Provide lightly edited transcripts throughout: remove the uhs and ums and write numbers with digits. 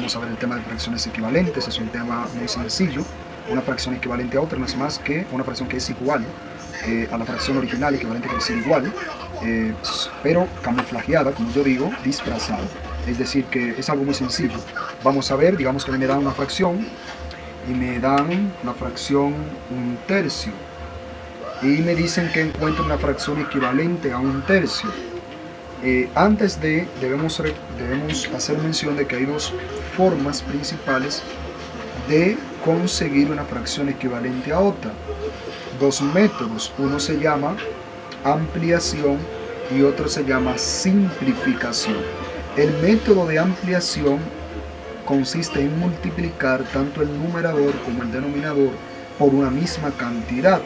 vamos a ver el tema de fracciones equivalentes. Es un tema muy sencillo. Una fracción equivalente a otra no es más que una fracción que es igual a la fracción original, equivalente quiere decir igual, pero camuflajeada, como yo digo, disfrazada. Es decir, que es algo muy sencillo. Vamos a ver, digamos que me dan una fracción y me dan la fracción 1/3 y me dicen que encuentro una fracción equivalente a 1/3. Antes de, debemos hacer mención de que hay dos formas principales de conseguir una fracción equivalente a otra. Dos métodos, uno se llama ampliación y otro se llama simplificación. El método de ampliación consiste en multiplicar tanto el numerador como el denominador por una misma cantidad.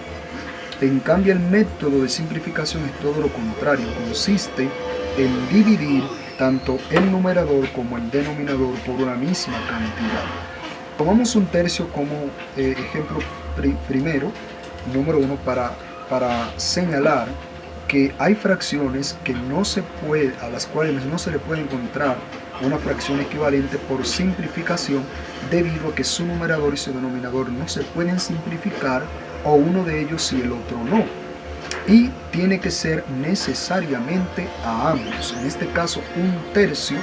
En cambio, el método de simplificación es todo lo contrario, consiste en dividir tanto el numerador como el denominador por una misma cantidad. Tomamos 1/3 como ejemplo primero, número 1, para señalar que hay fracciones que a las cuales no se le puede encontrar una fracción equivalente por simplificación, debido a que su numerador y su denominador no se pueden simplificar, o uno de ellos y el otro no. Y tiene que ser necesariamente a ambos. En este caso, 1/3,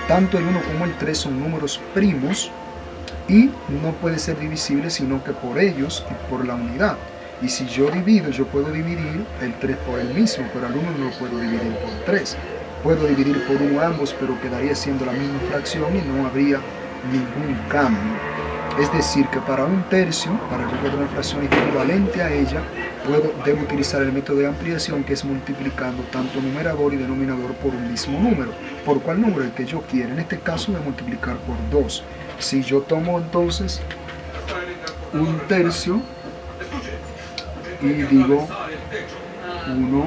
tanto el 1 como el 3 son números primos y no puede ser divisible sino que por ellos y por la unidad. Y si yo divido, yo puedo dividir el 3 por el mismo, pero al 1 no lo puedo dividir por 3. Puedo dividir por 1 ambos, pero quedaría siendo la misma fracción y no habría ningún cambio. Es decir, que para 1/3, para yo tener una fracción equivalente a ella, debo utilizar el método de ampliación, que es multiplicando tanto numerador y denominador por un mismo número. ¿Por cuál número? El que yo quiera. En este caso voy a multiplicar por 2. Si yo tomo entonces 1/3 y digo 1,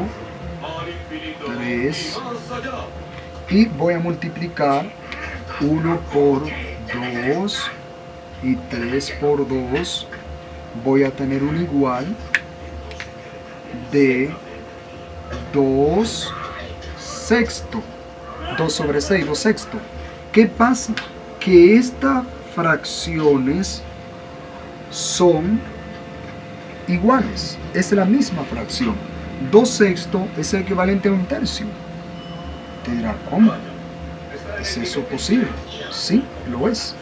3, y voy a multiplicar 1 por 2 y 3 por 2, voy a tener un igual de 2 sexto, 2 sobre 6, 2 sexto. ¿Qué pasa? Que estas fracciones son iguales, es la misma fracción. 2 sexto es el equivalente a 1/3. Te dirá, ¿cómo? ¿Es eso posible? Sí, lo es.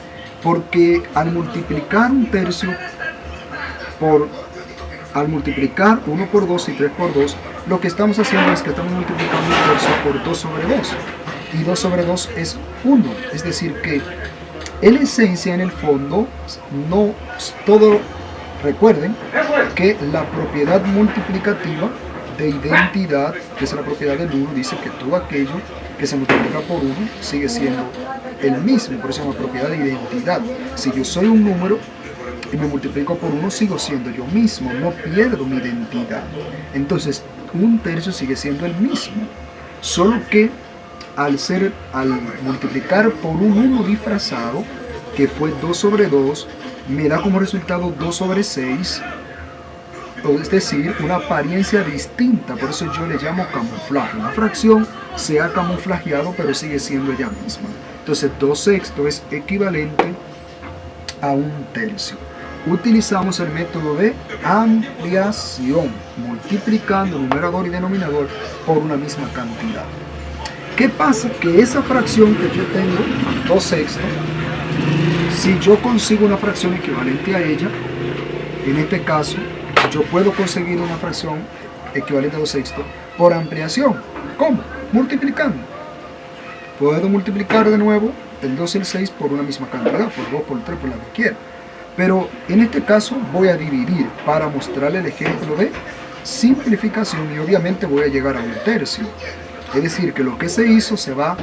Porque al multiplicar 1/3 al multiplicar 1 por 2 y 3 por 2, lo que estamos haciendo es que estamos multiplicando 1/3 por 2 sobre 2. Y 2 sobre 2 es 1. Es decir que en esencia, en el fondo, no todo. Recuerden que la propiedad multiplicativa de identidad, que es la propiedad del 1, dice que todo aquello que se multiplica por 1 sigue siendo el mismo. Por eso se llama propiedad de identidad. Si yo soy un número y me multiplico por 1, sigo siendo yo mismo, no pierdo mi identidad. Entonces 1/3 sigue siendo el mismo, solo que al multiplicar por un 1 disfrazado, que fue 2 sobre 2, me da como resultado 2 sobre 6, es decir, una apariencia distinta. Por eso yo le llamo camuflaje. Una fracción se ha camuflajeado, pero sigue siendo ella misma. Entonces 2 sextos es equivalente a 1/3. Utilizamos el método de ampliación, multiplicando numerador y denominador por una misma cantidad. ¿Qué pasa? Que esa fracción que yo tengo, 2 sextos, si yo consigo una fracción equivalente a ella, en este caso, yo puedo conseguir una fracción equivalente a 2 sextos por ampliación. ¿Cómo? Multiplicando. Puedo multiplicar de nuevo el 2 y el 6 por una misma cantidad, por 2, por 3, por la que quiera. Pero en este caso voy a dividir para mostrarle el ejemplo de simplificación y obviamente voy a llegar a 1/3. Es decir, que lo que se hizo se va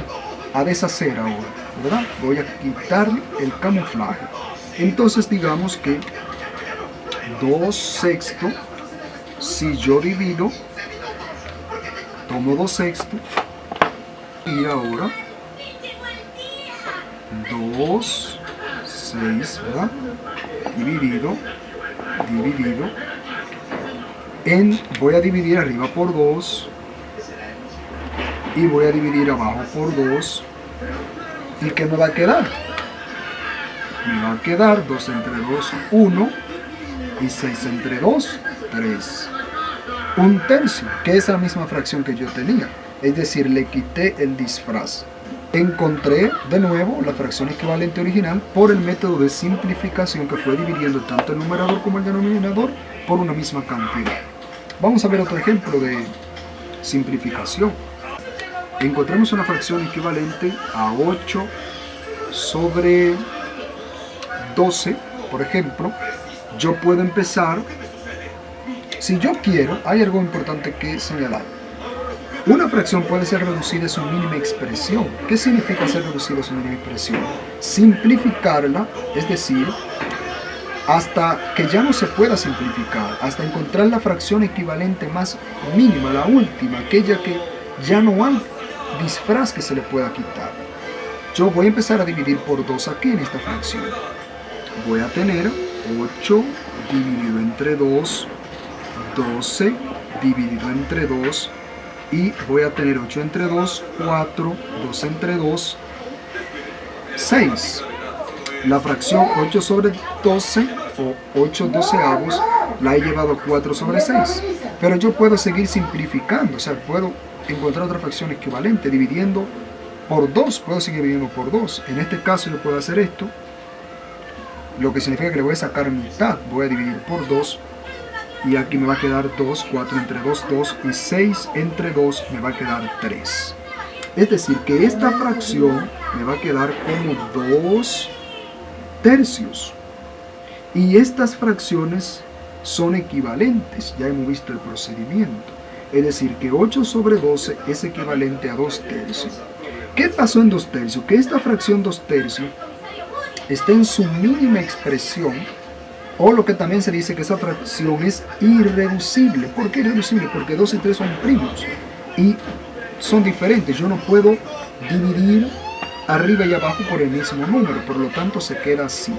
a deshacer ahora, ¿verdad? Voy a quitarle el camuflaje. Entonces digamos que 2 sextos, si yo divido, tomo 2 sextos y ahora 2, 6, ¿verdad? Dividido, voy a dividir arriba por 2 y voy a dividir abajo por 2. ¿Y qué me va a quedar? me va a quedar 2 entre 2, 1, y 6 entre 2, 3. Un tercio, que es la misma fracción que yo tenía, es decir, le quité el disfraz. Encontré de nuevo la fracción equivalente original por el método de simplificación, que fue dividiendo tanto el numerador como el denominador por una misma cantidad. Vamos a ver otro ejemplo de simplificación. Encontremos una fracción equivalente a 8 sobre 12, por ejemplo. Yo puedo empezar, si yo quiero, hay algo importante que señalar. Una fracción puede ser reducida a su mínima expresión. ¿Qué significa ser reducida a su mínima expresión? Simplificarla, es decir, hasta que ya no se pueda simplificar, hasta encontrar la fracción equivalente más mínima, la última, aquella que ya no hay disfraz que se le pueda quitar. Yo voy a empezar a dividir por 2 aquí en esta fracción. Voy a tener 8 dividido entre 2, 12 dividido entre 2, y voy a tener 8 entre 2, 4, 2 entre 2, 6. La fracción 8 sobre 12 o 8 doceavos la he llevado a 4 sobre 6. Pero yo puedo seguir simplificando, o sea, puedo encontrar otra fracción equivalente dividiendo por 2, puedo seguir dividiendo por 2. En este caso yo puedo hacer esto, lo que significa que le voy a sacar mitad, voy a dividir por 2, y aquí me va a quedar 2, 4 entre 2, 2, y 6 entre 2 me va a quedar 3. Es decir, que esta fracción me va a quedar como 2 tercios. Y estas fracciones son equivalentes, ya hemos visto el procedimiento. Es decir, que 8 sobre 12 es equivalente a 2 tercios. ¿Qué pasó en 2 tercios? Que esta fracción 2 tercios está en su mínima expresión, o lo que también se dice que esa fracción es irreducible. ¿Por qué irreducible? Porque 2 y 3 son primos y son diferentes. Yo no puedo dividir arriba y abajo por el mismo número, por lo tanto se queda así.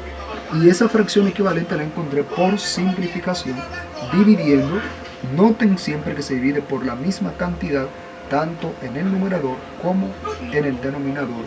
Y esa fracción equivalente la encontré por simplificación, dividiendo. Noten siempre que se divide por la misma cantidad, tanto en el numerador como en el denominador.